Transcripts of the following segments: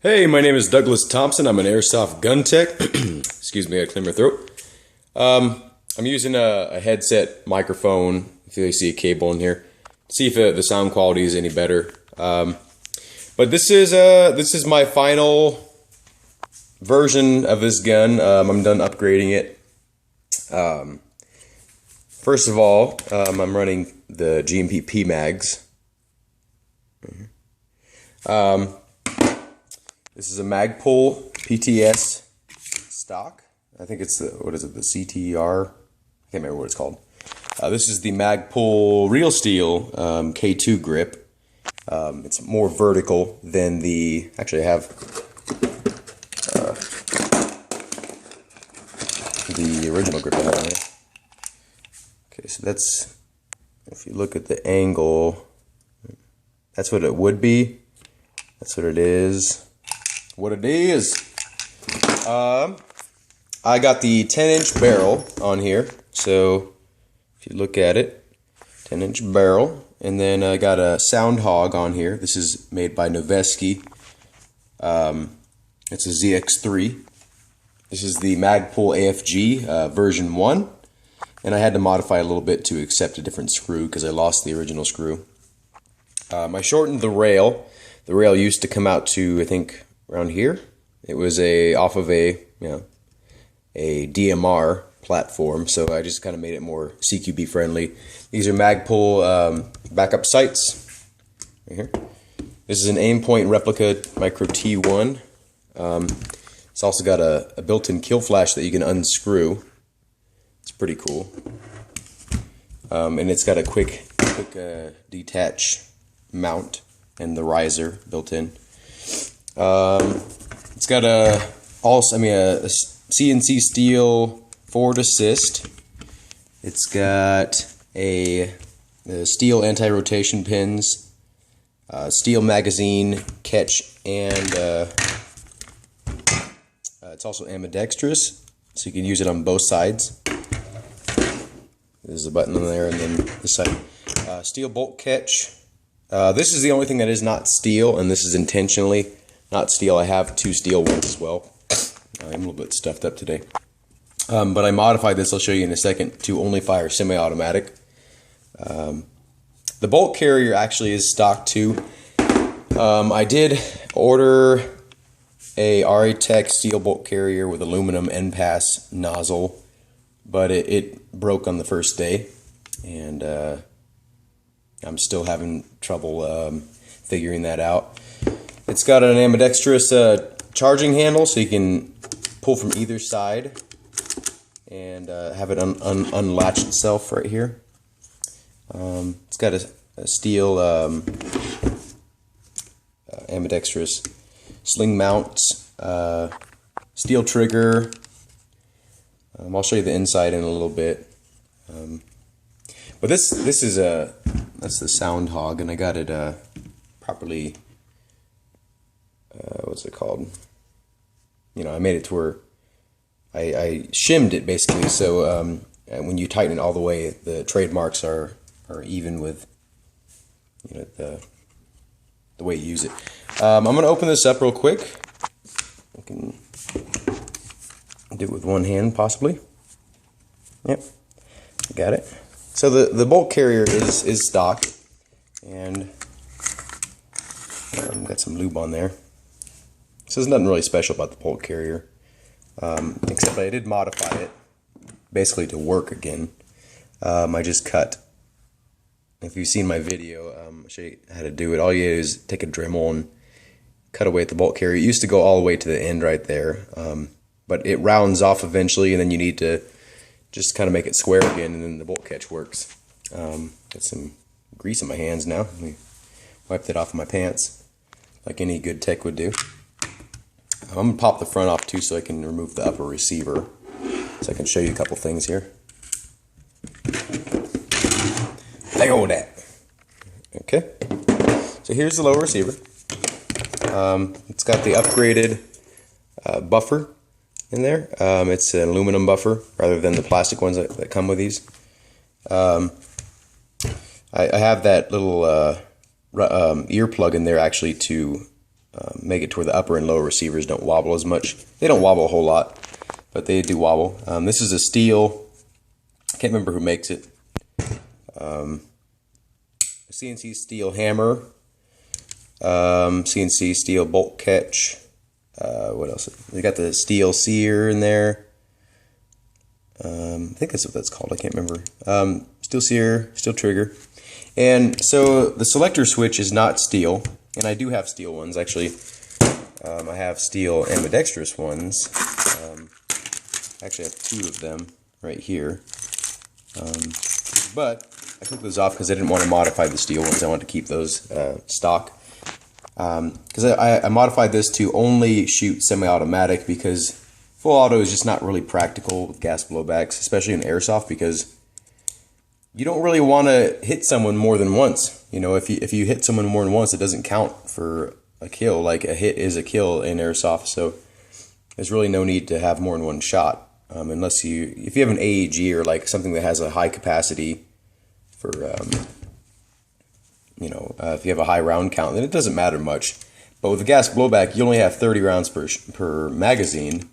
Hey, my name is Douglas Thompson. I'm an Airsoft gun tech. Excuse me, I clear my throat. I'm using a headset microphone. If you see a cable in here, see if the sound quality is any better. But this is my final version of this gun. I'm done upgrading it. First of all, I'm running the GBB mags. This is a Magpul PTS stock. I think it's the CTR? I can't remember what it's called. This is the Magpul Real Steel K2 grip. It's more vertical than the. Actually, I have the original grip I have on here. Okay, so that's, if you look at the angle, that's what it would be. That's what it is. What it is. I got the 10-inch barrel on here. So if you look at it, 10-inch barrel. And then I got a Sound Hog on here. This is made by Noveski. It's a ZX3. This is the Magpul AFG version 1. And I had to modify a little bit to accept a different screw because I lost the original screw. I shortened the rail. The rail used to come out to, I think, around here. It was off of a DMR platform, so I just kind of made it more CQB friendly. These are Magpul backup sights right here. This is an Aimpoint replica Micro T1. It's also got a built-in kill flash that you can unscrew. It's pretty cool, and it's got a quick detach mount and the riser built in. It's got a CNC steel forward assist. It's got a steel anti-rotation pins, steel magazine catch, and it's also ambidextrous, so you can use it on both sides. There's a button on there, and then this side. Steel bolt catch. This is the only thing that is not steel, and this is intentionally not steel. I have two steel ones as well. I'm a little bit stuffed up today. But I modified this, I'll show you in a second, to only fire semi-automatic. The bolt carrier actually is stock too. I did order a RA Tech steel bolt carrier with aluminum end pass nozzle, but it broke on the first day, and I'm still having trouble figuring that out. It's got an ambidextrous charging handle, so you can pull from either side and have it unlatch itself right here. It's got a steel ambidextrous sling mounts, steel trigger. I'll show you the inside in a little bit. But this is that's the Sound Hog, and I got it properly. What's it called? I made it to where I shimmed it basically, so when you tighten it all the way, the trademarks are even with the way you use it. I'm gonna open this up real quick. I can do it with one hand possibly. Yep, got it. So the bolt carrier is stock, and got some lube on there. So there's nothing really special about the bolt carrier, except I did modify it basically to work again. I just cut. If you've seen my video, I'll show you how to do it. All you do is take a Dremel and cut away at the bolt carrier. It used to go all the way to the end right there, but it rounds off eventually, and then you need to just kind of make it square again, and then the bolt catch works. Got some grease in my hands now. Let me wipe that off of my pants, like any good tech would do. I'm going to pop the front off too, so I can remove the upper receiver, so I can show you a couple things here. Let go of that. Okay, so here's the lower receiver. It's got the upgraded buffer in there. It's an aluminum buffer rather than the plastic ones that come with these. I have that little ear plug in there actually to make it to where the upper and lower receivers don't wobble as much. They don't wobble a whole lot, but they do wobble. This is a steel. I can't remember who makes it. A CNC steel hammer. CNC steel bolt catch. What else? They got the steel sear in there. I think that's what that's called. I can't remember. Steel sear, steel trigger. And so the selector switch is not steel, and I do have steel ones actually. I have steel ambidextrous ones. I actually have 2 of them right here. But I took those off because I didn't want to modify the steel ones. I wanted to keep those stock. Because I modified this to only shoot semi-automatic because full auto is just not really practical with gas blowbacks, especially in Airsoft, because you don't really want to hit someone more than once. You know, if you hit someone more than once, it doesn't count for a kill. Like a hit is a kill in Airsoft, so there's really no need to have more than one shot. Unless if you have an AEG or like something that has a high capacity for, if you have a high round count, then it doesn't matter much. But with a gas blowback, you only have 30 rounds per magazine,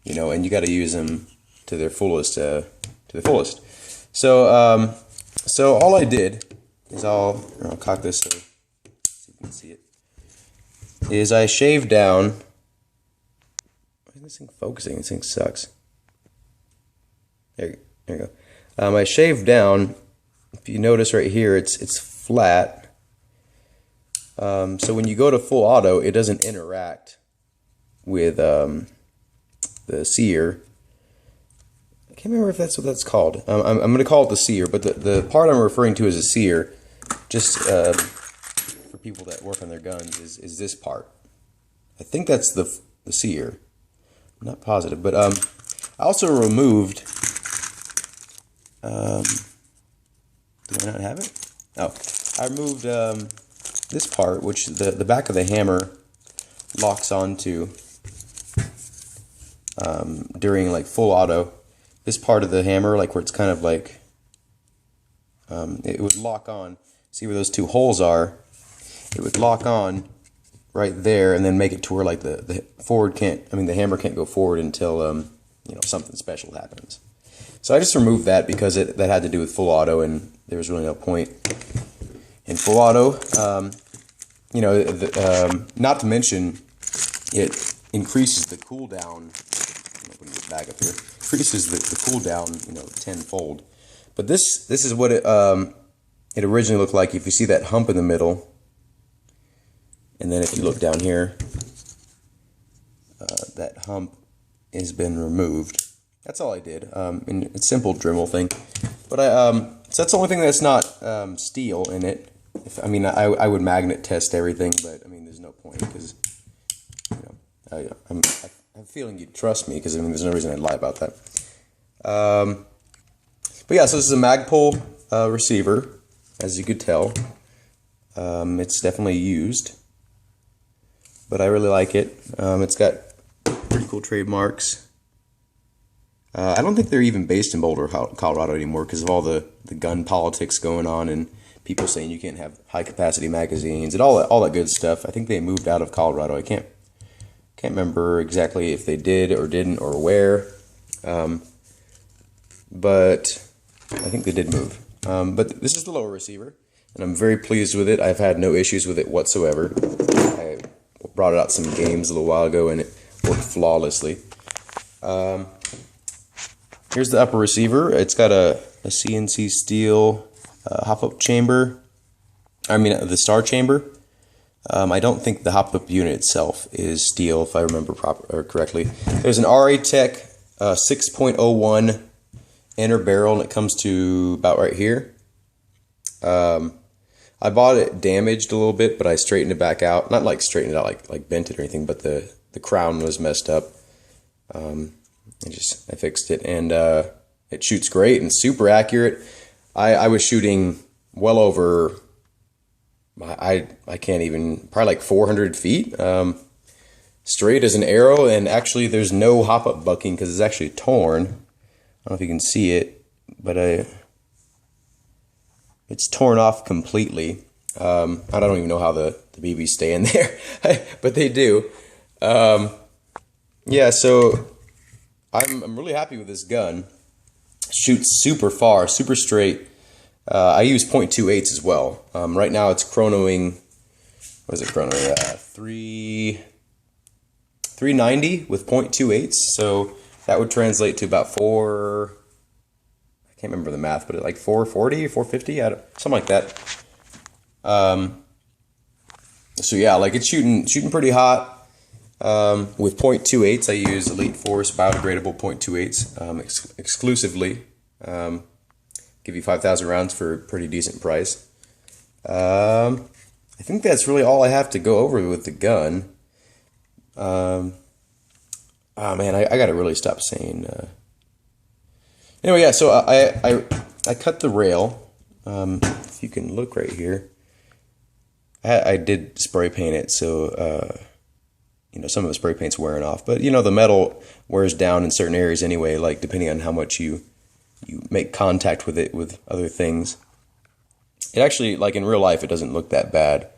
and you got to use them to their fullest, So, so all I did is I'll cock this so you can see it. Is I shaved down. Why is this thing focusing? This thing sucks. There you go. I shaved down. If you notice right here, it's flat. So when you go to full auto, it doesn't interact with the sear. I can't remember if that's what that's called. I'm going to call it the sear, but the part I'm referring to as a sear, just for people that work on their guns, is this part. I think that's the sear. I'm not positive, but I also removed. Do I not have it? Oh, I removed this part, which the back of the hammer locks onto during like full auto. This part of the hammer, like where it's kind of like it would lock on. See where those 2 holes are? It would lock on right there, and then make it to where like the hammer can't go forward until something special happens. So I just removed that because that had to do with full auto, and there was really no point in full auto. Not to mention, it increases the cooldown. Let me get back up here. Increases the cooldown, tenfold. But this is what it originally looked like. If you see that hump in the middle, and then if you look down here, that hump has been removed. That's all I did. And it's a simple Dremel thing. But so that's the only thing that's not steel in it. I would magnet test everything, but there's no point because I have a feeling you'd trust me because there's no reason I'd lie about that. But yeah, so this is a Magpul receiver, as you could tell. It's definitely used, but I really like it. It's got pretty cool trademarks. I don't think they're even based in Boulder, Colorado anymore because of all the gun politics going on and people saying you can't have high capacity magazines and all that good stuff. I think they moved out of Colorado. I can't remember exactly if they did or didn't or where, but I think they did move. But this is the lower receiver, and I'm very pleased with it. I've had no issues with it whatsoever. I brought it out some games a little while ago, and it worked flawlessly. Here's the upper receiver. It's got a CNC steel hop-up chamber. The star chamber. I don't think the hop-up unit itself is steel, if I remember correctly. There's an RA Tech 6.01 inner barrel, and it comes to about right here. I bought it damaged a little bit, but I straightened it back out. Not like straightened it out, like bent it or anything, but the crown was messed up. I fixed it, and it shoots great and super accurate. I was shooting well over, I can't even, probably like 400 feet, straight as an arrow, and actually there's no hop-up bucking because it's actually torn. I don't know if you can see it, but it's torn off completely. I don't even know how the BBs stay in there, but they do. Yeah, so I'm really happy with this gun. Shoots super far, super straight. I use .28s as well. Right now it's chronoing, what is it chronoing? 390 with .28s. So that would translate to about I can't remember the math, but like 440, 450, something like that. So yeah, like it's shooting pretty hot. With .28s, I use Elite Force biodegradable .28s exclusively. Give you 5,000 rounds for a pretty decent price. I think that's really all I have to go over with the gun. Oh man, I gotta really stop saying. Anyway, yeah. So I cut the rail. If you can look right here, I did spray paint it, so you know, some of the spray paint's wearing off, but you know, the metal wears down in certain areas anyway, like depending on how much you make contact with it with other things. It actually, like in real life, it doesn't look that bad,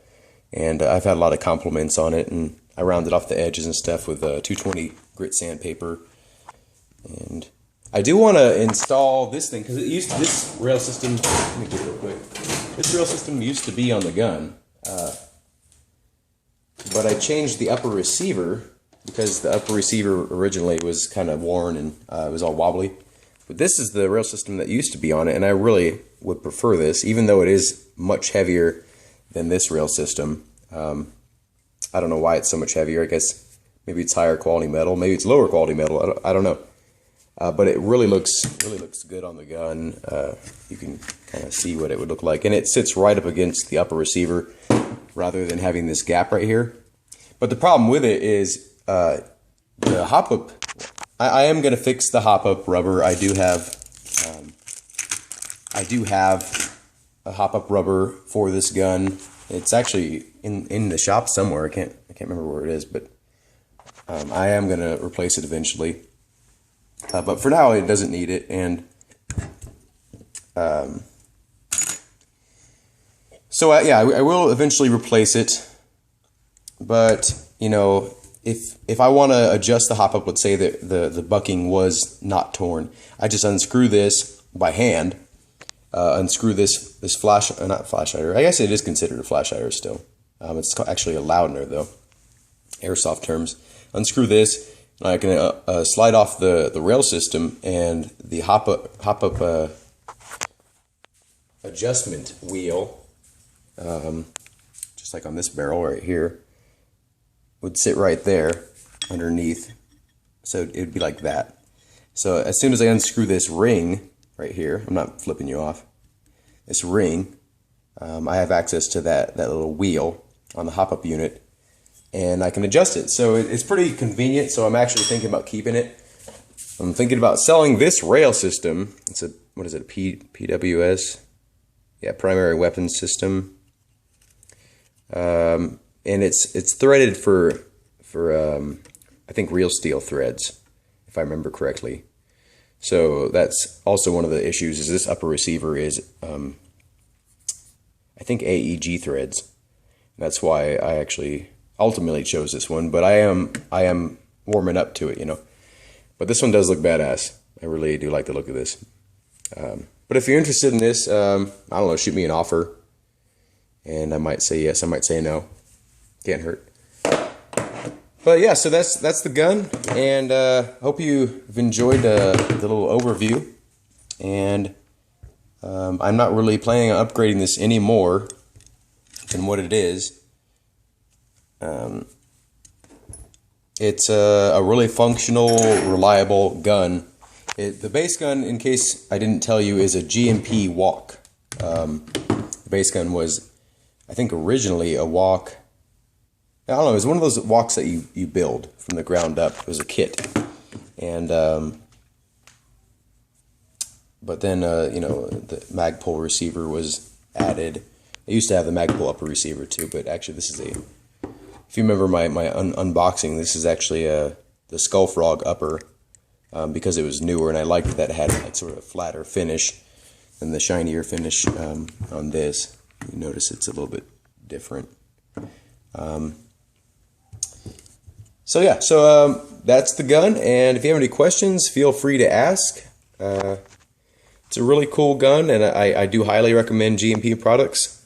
and I've had a lot of compliments on it, and I rounded off the edges and stuff with 220 grit sandpaper. And I do want to install this thing because this rail system. Let me get it real quick. This rail system used to be on the gun, but I changed the upper receiver because the upper receiver originally was kind of worn and it was all wobbly. But this is the rail system that used to be on it, and I really would prefer this, even though it is much heavier than this rail system. I don't know why it's so much heavier. I guess maybe it's higher quality metal, maybe it's lower quality metal. I don't know. But it really looks good on the gun. You can kind of see what it would look like, and it sits right up against the upper receiver rather than having this gap right here. But the problem with it is the hop-up. I am going to fix the hop-up rubber. I do have a hop-up rubber for this gun. It's actually in the shop somewhere. I can't remember where it is, but I am going to replace it eventually. But for now, it doesn't need it, and so yeah, I will eventually replace it. But you know, if I want to adjust the hop up, let's say that the bucking was not torn, I just unscrew this by hand. Unscrew this not flash hider. I guess it is considered a flash hider still. It's actually a Loudner though. Airsoft terms. Unscrew this. I can slide off the rail system, and the hop up adjustment wheel, just like on this barrel right here, would sit right there underneath. So it would be like that. So as soon as I unscrew this ring right here, I'm not flipping you off, this ring, I have access to that little wheel on the hop up unit, and I can adjust it. So it's pretty convenient. So I'm actually thinking about keeping it. I'm thinking about selling this rail system. It's a, what is it, PWS? Yeah, primary weapons system. And it's threaded for I think real steel threads, if I remember correctly. So that's also one of the issues, is this upper receiver is I think AEG threads. That's why I actually ultimately chose this one, but I am warming up to it, you know. But this one does look badass. I really do like the look of this. But if you're interested in this, I don't know, shoot me an offer, and I might say yes, I might say no. Can't hurt. But yeah, so that's the gun, and hope you've enjoyed the little overview. And I'm not really planning on upgrading this any more than what it is. It's a really functional, reliable gun. The base gun, in case I didn't tell you, is a GMP walk. The base gun was, I think, originally a walk. I don't know, it was one of those walks that you build from the ground up. It was a kit. And, but then, you know, the Magpul Receiver was added. I used to have the Magpul Upper Receiver too, but actually this is if you remember my unboxing, this is actually the Skull Frog Upper, because it was newer, and I liked that it had like sort of a flatter finish than the shinier finish on this. You notice it's a little bit different. So yeah, that's the gun, and if you have any questions, feel free to ask. It's a really cool gun, and I do highly recommend GMP products.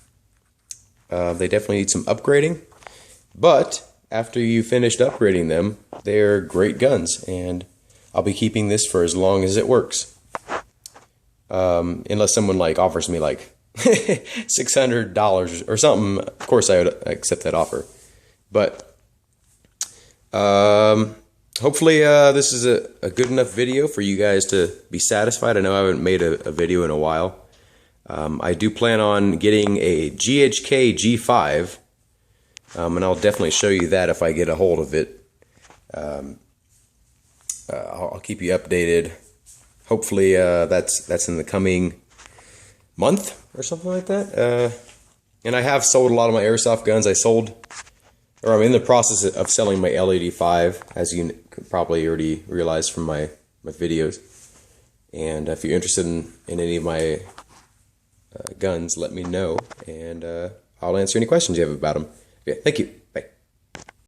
They definitely need some upgrading, but after you finished upgrading them, they're great guns, and I'll be keeping this for as long as it works. Unless someone like offers me like $600 or something, of course I would accept that offer. But hopefully this is a good enough video for you guys to be satisfied. I know I haven't made a video in a while. I do plan on getting a GHK G5, and I'll definitely show you that if I get a hold of it. I'll keep you updated. Hopefully that's in the coming month or something like that. And I have sold a lot of my airsoft guns. I'm in the process of selling my L85, as you could probably already realize from my videos. And if you're interested in any of my guns, let me know, and I'll answer any questions you have about them. Okay, thank you.